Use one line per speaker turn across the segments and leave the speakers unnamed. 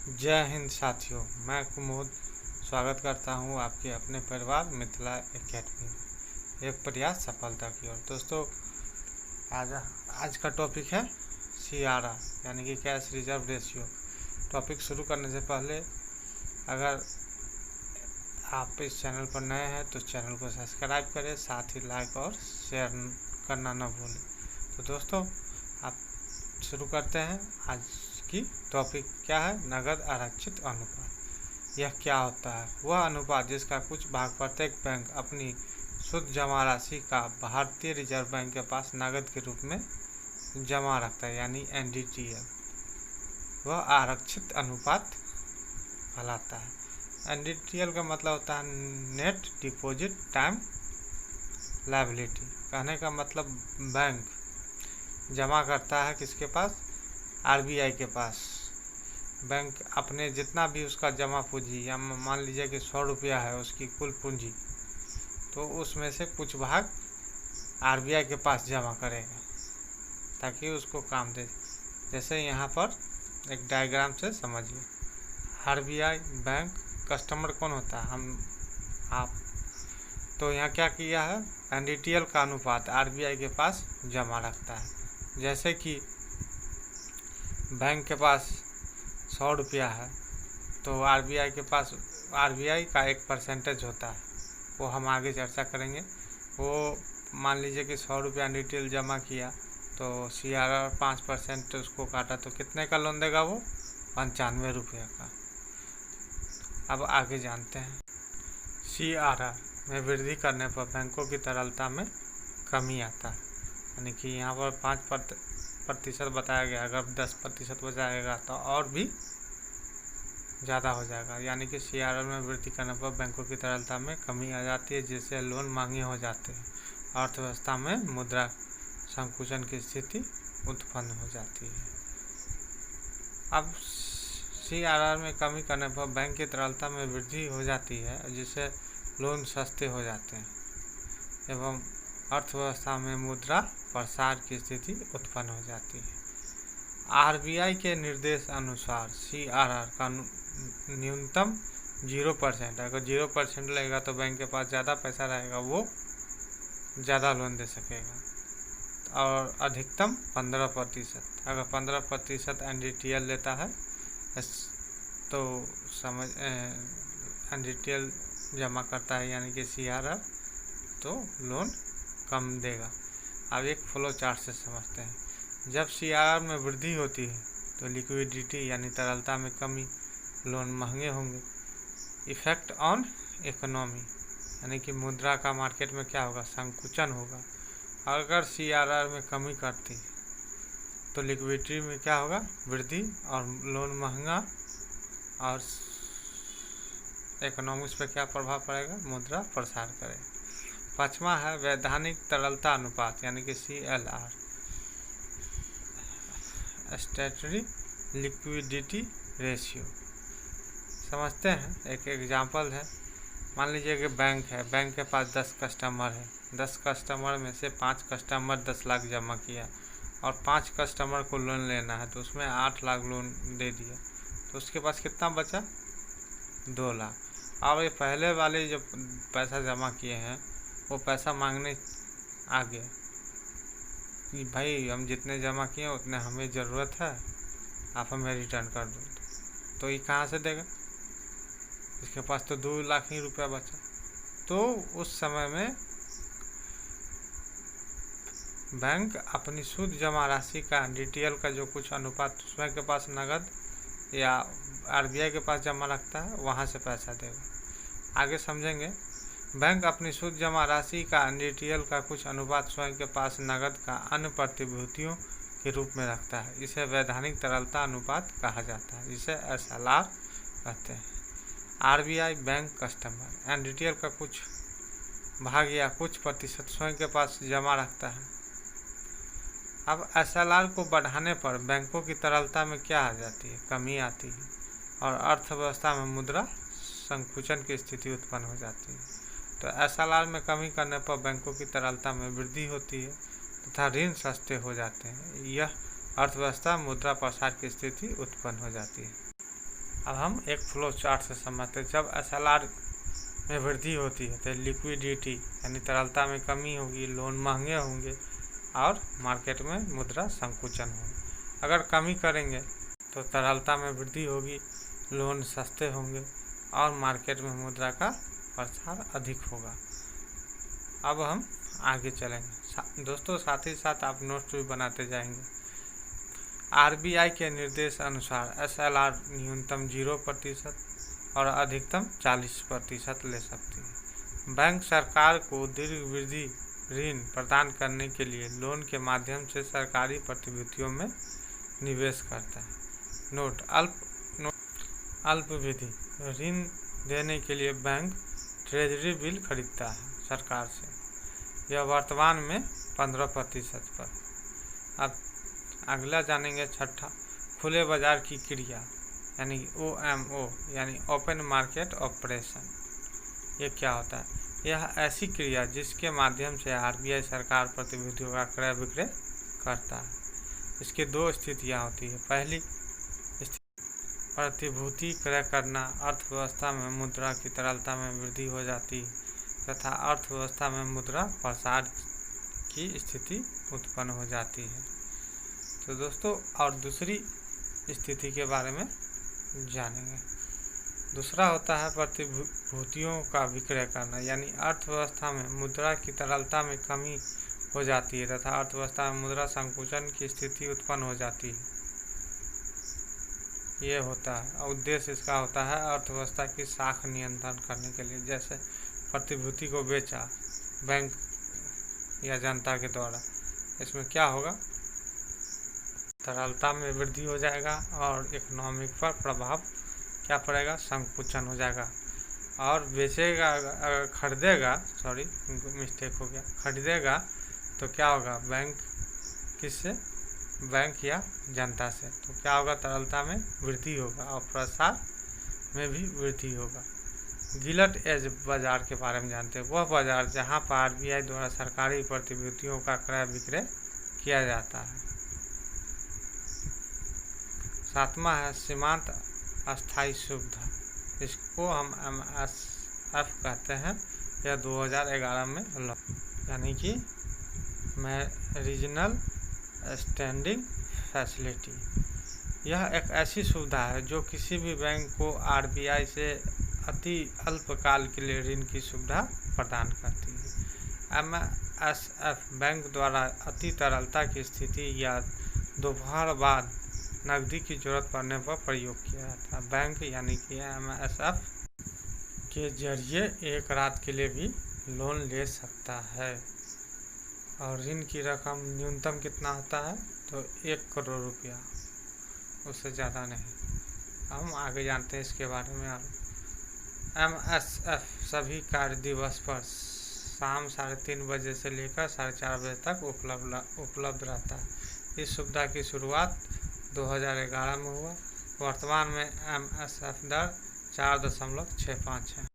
जय हिंद साथियों, मैं कुमोद स्वागत करता हूं आपके अपने परिवार मिथिला एकेडमी में एक प्रयास सफलता की ओर। दोस्तों, आज का टॉपिक है CRR यानी कि कैश रिजर्व रेशियो। टॉपिक शुरू करने से पहले अगर आप इस चैनल पर नए हैं तो चैनल को सब्सक्राइब करें, साथ ही लाइक और शेयर करना न भूलें। तो दोस्तों, आप शुरू करते हैं। आज की टॉपिक क्या है? नगद आरक्षित अनुपात। यह क्या होता है? वह अनुपात जिसका कुछ भाग प्रत्येक बैंक अपनी शुद्ध जमा राशि का भारतीय रिजर्व बैंक के पास नगद के रूप में जमा रखता है, यानी NDTL। वह आरक्षित अनुपात कहलाता है। NDTL का मतलब होता है नेट डिपॉजिट टाइम लायबिलिटी। कहने का मतलब बैंक जमा करता है किसके पास? RBI के पास। बैंक अपने जितना भी उसका जमा पूंजी, या मान लीजिए कि 100 रुपया है उसकी कुल पूंजी, तो उसमें से कुछ भाग RBI के पास जमा करेगा ताकि उसको काम दे। जैसे यहाँ पर एक डायग्राम से समझिए। RBI बैंक कस्टमर कौन होता है? आप। तो यहाँ क्या किया है? NDTL का अनुपात RBI के पास जमा रखता है। जैसे कि बैंक के पास 100 रुपया है तो RBI के पास RBI का एक परसेंटेज होता है, वो हम आगे चर्चा करेंगे। वो मान लीजिए कि 100 रुपया NDTL जमा किया तो CRR 5% उसको काटा तो कितने का लोन देगा? वो 95 रुपये का। अब आगे जानते हैं। CRR में वृद्धि करने पर बैंकों की तरलता में कमी आता है, यानी कि यहाँ पर 5% बताया गया। अगर 10% हो जाएगा तो और भी ज़्यादा हो जाएगा, यानी कि CRR में वृद्धि करने पर बैंकों की तरलता में कमी आ जाती है, जिससे लोन महंगे हो जाते हैं। अर्थव्यवस्था में मुद्रा संकुचन की स्थिति उत्पन्न हो जाती है। अब CRR में कमी करने पर बैंक की तरलता में वृद्धि हो जाती है, जिससे लोन सस्ते हो जाते हैं एवं अर्थव्यवस्था में मुद्रा प्रसार की स्थिति उत्पन्न हो जाती है। RBI के निर्देश अनुसार CRR का न्यूनतम 0%। अगर 0% लगेगा तो बैंक के पास ज़्यादा पैसा रहेगा, वो ज़्यादा लोन दे सकेगा। और अधिकतम 15%। अगर 15% NDTL लेता है तो NDTL जमा करता है, यानी कि CRR, तो लोन कम देगा। अब एक फ्लो चार्ट से समझते हैं। जब CRR में वृद्धि होती है तो लिक्विडिटी यानी तरलता में कमी, लोन महंगे होंगे। इफेक्ट ऑन इकोनॉमी यानी कि मुद्रा का मार्केट में क्या होगा? संकुचन होगा। अगर CRR में कमी करती है तो लिक्विडिटी में क्या होगा? वृद्धि, और लोन महंगा, और इकोनॉमिक्स पे क्या प्रभाव पड़ेगा? मुद्रा प्रसार करेगा। पांचवा है वैधानिक तरलता अनुपात यानी कि CLR, स्टैट्यूटरी लिक्विडिटी रेशियो। समझते हैं। एक एग्जांपल है। मान लीजिए कि बैंक है, बैंक के पास 10 कस्टमर है। 10 कस्टमर में से 5 कस्टमर 10 लाख जमा किया और 5 कस्टमर को लोन लेना है, तो उसमें 8 लाख लोन दे दिया, तो उसके पास कितना बचा? 2 लाख। और ये पहले वाले जो पैसा जमा किए हैं वो पैसा मांगने आ गया कि भाई हम जितने जमा किए उतने हमें ज़रूरत है, आप हमें रिटर्न कर दो। तो ये कहाँ से देगा? इसके पास तो 2 लाख ही रुपया बचा। तो उस समय में बैंक अपनी शुद्ध जमा राशि का NDTL का जो कुछ अनुपात स्वयं के पास नगद या RBI के पास जमा रखता है, वहाँ से पैसा देगा। आगे समझेंगे। बैंक अपनी शुद्ध जमा राशि का NDTL का कुछ अनुपात स्वयं के पास नगद का अन्य प्रतिभूतियों के रूप में रखता है। इसे वैधानिक तरलता अनुपात कहा जाता है, जिसे SLR कहते हैं। RBI बैंक कस्टमर NDTL का कुछ भाग या कुछ प्रतिशत स्वयं के पास जमा रखता है। अब SLR को बढ़ाने पर बैंकों की तरलता में क्या आ जाती है? कमी आती है, और अर्थव्यवस्था में मुद्रा संकुचन की स्थिति उत्पन्न हो जाती है। तो SLR में कमी करने पर बैंकों की तरलता में वृद्धि होती है तथा ऋण सस्ते हो जाते हैं। यह अर्थव्यवस्था मुद्रा प्रसार की स्थिति उत्पन्न हो जाती है। अब हम एक फ्लो चार्ट से समझते हैं। जब SLR में वृद्धि होती है तो लिक्विडिटी यानी तरलता में कमी होगी, लोन महंगे होंगे और मार्केट में मुद्रा संकुचन होगा। अगर कमी करेंगे तो तरलता में वृद्धि होगी, लोन सस्ते होंगे और मार्केट में मुद्रा का प्रसार अधिक होगा। अब हम आगे चलेंगे दोस्तों, साथ ही साथ आप नोट्स भी बनाते जाएंगे। RBI के निर्देश अनुसार SLR न्यूनतम 0% और अधिकतम 40% ले सकती है। बैंक सरकार को दीर्घावधि ऋण प्रदान करने के लिए लोन के माध्यम से सरकारी प्रतिभूतियों में निवेश करता है। नोट अल्पावधि ऋण देने के लिए बैंक ट्रेजरी बिल खरीदता है सरकार से। यह वर्तमान में 15% पर। अब अगला जानेंगे छठा, खुले बाजार की क्रिया यानी OMO यानी ओपन मार्केट ऑपरेशन। ये क्या होता है? यह ऐसी क्रिया जिसके माध्यम से RBI सरकार प्रतिभूतियों का क्रय विक्रय करता है। इसकी दो स्थितियाँ होती है। पहली प्रतिभूति क्रय करना, अर्थव्यवस्था में मुद्रा की तरलता में वृद्धि हो जाती है तथा अर्थव्यवस्था में मुद्रा प्रसार की स्थिति उत्पन्न हो जाती है। तो दोस्तों, और दूसरी स्थिति के बारे में जानेंगे। दूसरा होता है प्रतिभूतियों का विक्रय करना, यानी अर्थव्यवस्था में मुद्रा की तरलता में कमी हो जाती है तथा अर्थव्यवस्था में मुद्रा संकुचन की स्थिति उत्पन्न हो जाती है। ये होता है और उद्देश्य इसका होता है अर्थव्यवस्था की साख नियंत्रण करने के लिए। जैसे प्रतिभूति को बेचा बैंक या जनता के द्वारा, इसमें क्या होगा? तरलता में वृद्धि हो जाएगा और इकोनॉमिक पर प्रभाव क्या पड़ेगा? संकुचन हो जाएगा। और बेचेगा, अगर खरीदेगा, सॉरी मिस्टेक हो गया, खरीदेगा तो क्या होगा? बैंक किससे? बैंक या जनता से। तो क्या होगा? तरलता में वृद्धि होगा और प्रसार में भी वृद्धि होगा। गिल्ट एज बाजार के बारे में जानते हैं। वह बाजार जहां पर RBI द्वारा सरकारी प्रतिभूतियों का क्रय विक्रय किया जाता है। सातवां है सीमांत अस्थायी सुविधा। इसको हम MSF कहते हैं। यह 2011 में यानी कि रीजनल स्टैंडिंग फैसिलिटी। यह एक ऐसी सुविधा है जो किसी भी बैंक को RBI से अति अल्पकाल के लिए ऋण की सुविधा प्रदान करती है। MSF बैंक द्वारा अति तरलता की स्थिति या दोपहर बाद नकदी की जरूरत पड़ने पर प्रयोग किया जाता है। बैंक यानी कि MSF के जरिए एक रात के लिए भी लोन ले सकता है और ऋण की रकम न्यूनतम कितना होता है? तो 1 करोड़ रुपया, उससे ज़्यादा नहीं। हम आगे जानते हैं इसके बारे में। अब MSF सभी कार्य दिवस पर शाम 3:30 बजे से लेकर 4:30 बजे तक उपलब्ध रहता है। इस सुविधा की शुरुआत 2011 में हुआ। वर्तमान में MSF दर 4.65 है।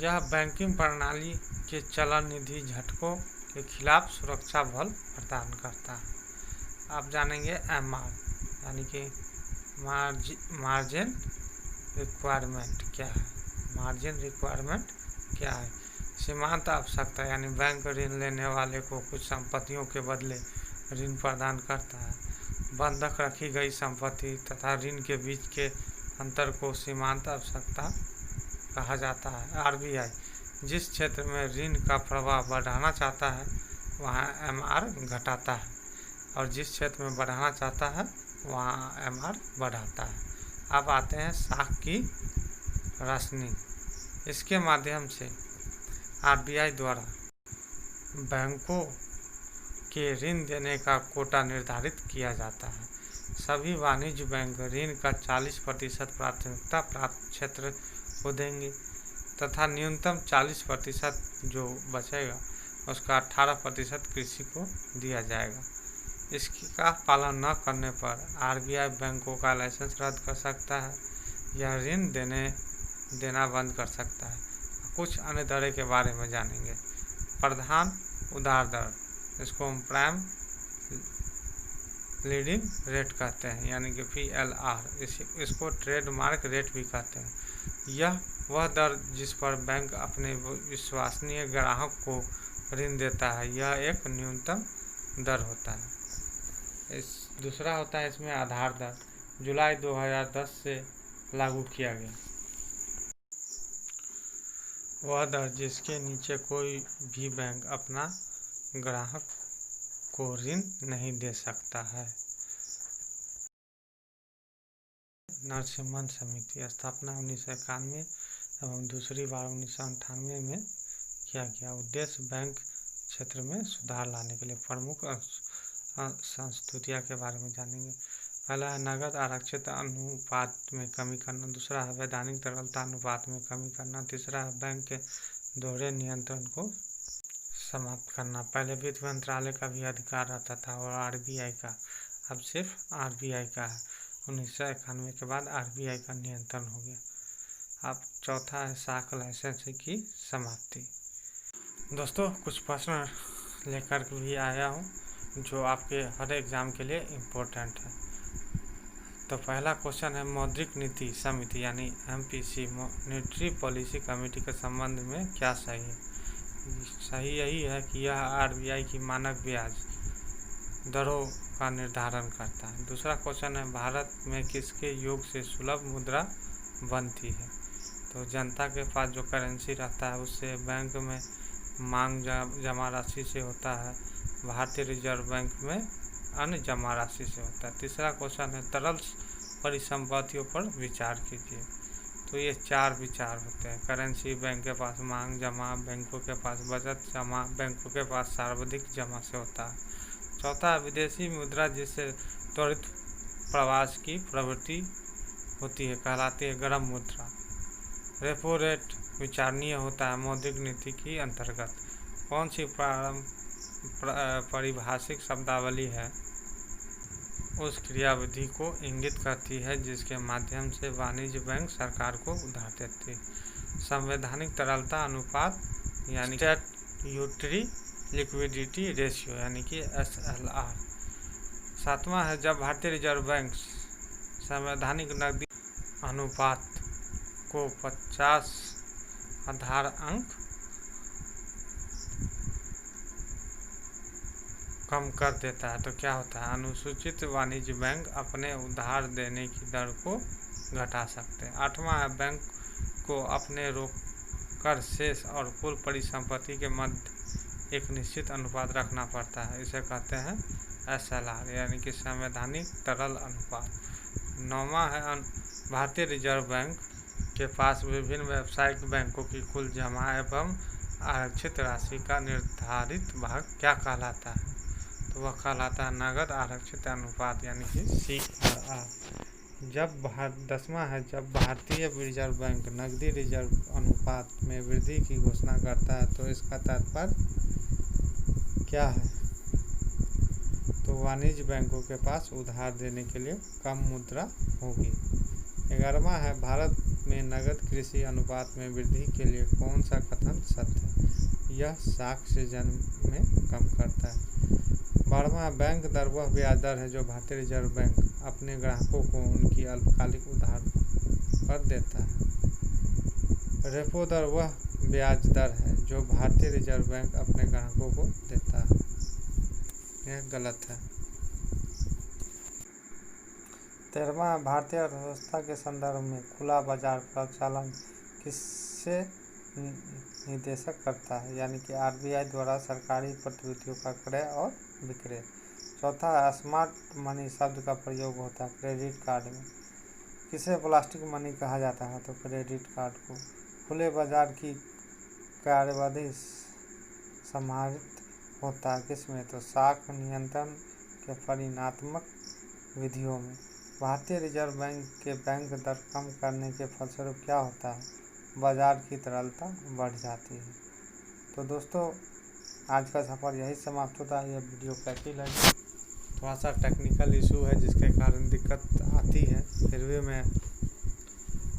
यह बैंकिंग प्रणाली के चलन निधि झटकों के खिलाफ सुरक्षा बल प्रदान करता है। आप जानेंगे MR यानी कि मार्जिन रिक्वायरमेंट क्या है? मार्जिन रिक्वायरमेंट क्या है? सीमांत आवश्यकता यानी बैंक ऋण लेने वाले को कुछ संपत्तियों के बदले ऋण प्रदान करता है। बंधक रखी गई संपत्ति तथा ऋण के बीच के अंतर को सीमांत आवश्यकता कहा जाता है। RBI जिस क्षेत्र में ऋण का प्रवाह बढ़ाना चाहता है वहाँ MR घटाता है और जिस क्षेत्र में बढ़ाना चाहता है वहाँ MR बढ़ाता है। अब आते हैं साख की राशनिंग। इसके माध्यम से RBI द्वारा बैंकों के ऋण देने का कोटा निर्धारित किया जाता है। सभी वाणिज्य बैंक ऋण का 40% प्राथमिकता प्राप्त क्षेत्र को देंगे तथा न्यूनतम 40% जो बचेगा उसका 18% कृषि को दिया जाएगा। इसका पालन न करने पर RBI बैंकों का लाइसेंस रद्द कर सकता है या ऋण देना बंद कर सकता है। कुछ अन्य दरें के बारे में जानेंगे। प्रधान उधार दर, इसको हम प्राइम लीडिंग रेट कहते हैं, यानी कि PLR। इसको ट्रेडमार्क रेट भी कहते हैं। यह वह दर जिस पर बैंक अपने विश्वसनीय ग्राहक को ऋण देता है, यह एक न्यूनतम दर होता है। दूसरा होता है इसमें आधार दर, जुलाई 2010 से लागू किया गया। वह दर जिसके नीचे कोई भी बैंक अपना ग्राहक को ऋण नहीं दे सकता है। नरसिम्हन समिति स्थापना 1991 एवं दूसरी बार 1998 में किया गया। उद्देश्य बैंक क्षेत्र में सुधार लाने के लिए। प्रमुख संस्तुतियाँ के बारे में जानेंगे। पहला है नगद आरक्षित अनुपात में कमी करना। दूसरा है वैधानिक तरलता अनुपात में कमी करना। तीसरा है बैंक के दोहरे नियंत्रण को समाप्त करना। पहले वित्त मंत्रालय का भी अधिकार रहता था और RBI का, अब सिर्फ RBI का है। 1991 के बाद RBI का नियंत्रण हो गया। अब चौथा है साख लाइसेंस की समाप्ति। दोस्तों कुछ प्रश्न लेकर भी आया हूँ जो आपके हर एग्ज़ाम के लिए इम्पोर्टेंट है। तो पहला क्वेश्चन है मौद्रिक नीति समिति यानी MPC मॉनेटरी पॉलिसी कमेटी के संबंध में क्या सही है? सही यही है कि यह RBI की मानक ब्याज दरों का निर्धारण करता है। दूसरा क्वेश्चन है भारत में किसके योग से सुलभ मुद्रा बनती है? तो जनता के पास जो करेंसी रहता है उससे बैंक में मांग जमा राशि से होता है, भारतीय रिजर्व बैंक में अन्य जमा राशि से होता है। तीसरा क्वेश्चन है तरल परिसंपत्तियों पर विचार कीजिए। तो ये 4 विचार होते हैं। करेंसी, बैंक के पास मांग जमा, बैंकों के पास बचत जमा, बैंकों के पास सार्वधिक जमा से होता है। चौथा विदेशी मुद्रा जिससे त्वरित प्रवास की प्रवृत्ति होती है कहलाती है गर्म मुद्रा। रेपो रेट विचारणीय होता है मौद्रिक नीति की अंतर्गत। कौन सी परिभाषिक शब्दावली है उस क्रियाविधि को इंगित करती है जिसके माध्यम से वाणिज्य बैंक सरकार को उधार देती है। संवैधानिक तरलता अनुपात यानी स्टैट्यूटरी लिक्विडिटी रेशियो यानी कि SLR। सातवां है जब भारतीय रिजर्व बैंक संवैधानिक नकदी अनुपात को 50 आधार अंक कम कर देता है तो क्या होता है? अनुसूचित वाणिज्य बैंक अपने उधार देने की दर को घटा सकते हैं। आठवां है बैंक को अपने रोककर शेष और कुल परिसंपत्ति के मध्य एक निश्चित अनुपात रखना पड़ता है, इसे कहते हैं SLR यानी कि संवैधानिक तरल अनुपात। नौवां है भारतीय रिजर्व बैंक के पास विभिन्न व्यावसायिक बैंकों की कुल जमा एवं आरक्षित राशि का निर्धारित भाग क्या कहलाता है? तो वह कहलाता है नगद आरक्षित अनुपात यानी कि CRR। दसवां है जब भारतीय रिजर्व बैंक नकदी रिजर्व अनुपात में वृद्धि की घोषणा करता है तो इसका तात्पर्य क्या है? तो वाणिज्य बैंकों के पास उधार देने के लिए कम मुद्रा होगी। 11वां है भारत में नगद कृषि अनुपात में वृद्धि के लिए कौन सा कथन सत्य है? यह साख से जन्म में कम करता है। 12वां बैंक दर वह ब्याज दर है जो भारतीय रिजर्व बैंक अपने ग्राहकों को उनकी अल्पकालिक उधार पर देता है। रेपो दर वह ब्याज दर है जो भारतीय रिजर्व बैंक अपने ग्राहकों को देता है। यह गलत है। 13वां भारतीय अर्थव्यवस्था के संदर्भ में खुला बाजार प्रचालन किससे निर्देशक करता है? यानी कि RBI द्वारा सरकारी प्रतिभूतियों का क्रय और विक्रय। चौथा स्मार्ट मनी शब्द का प्रयोग होता है क्रेडिट कार्ड में। किसे प्लास्टिक मनी कहा जाता है? तो क्रेडिट कार्ड को। खुले बाजार की कार्यविधि समाहित होता है किसमें? तो साख नियंत्रण के परिणात्मक विधियों में। भारतीय रिजर्व बैंक के बैंक दर कम करने के फलस्वरूप क्या होता है? बाजार की तरलता बढ़ जाती है। तो दोस्तों आज का सफ़र यही समाप्त होता है। यह वीडियो कैसी लगी? थोड़ा सा टेक्निकल इशू है जिसके कारण दिक्कत आती है, फिर भी मैं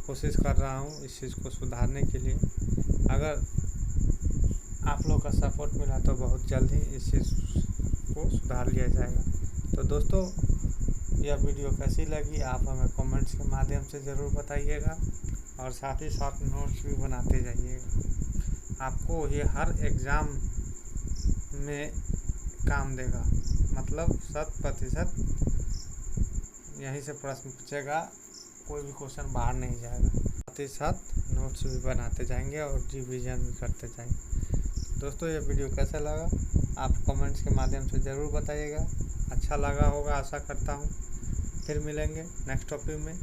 कोशिश कर रहा हूँ इस चीज़ को सुधारने के लिए। अगर आप लोग का सपोर्ट मिला तो बहुत जल्द ही इस चीज़ को सुधार लिया जाएगा। तो दोस्तों यह वीडियो कैसी लगी आप हमें कमेंट्स के माध्यम से ज़रूर बताइएगा, और साथ ही साथ नोट्स भी बनाते जाइएगा। आपको ये हर एग्ज़ाम में काम देगा, मतलब 100% यहीं से प्रश्न पूछेगा, कोई भी क्वेश्चन बाहर नहीं जाएगा। साथ ही साथ नोट्स भी बनाते जाएंगे और रिवीजन भी करते जाएंगे। दोस्तों, ये वीडियो कैसा लगा आप कमेंट्स के माध्यम से ज़रूर बताइएगा। अच्छा लगा होगा आशा करता हूँ। फिर मिलेंगे नेक्स्ट टॉपिक में।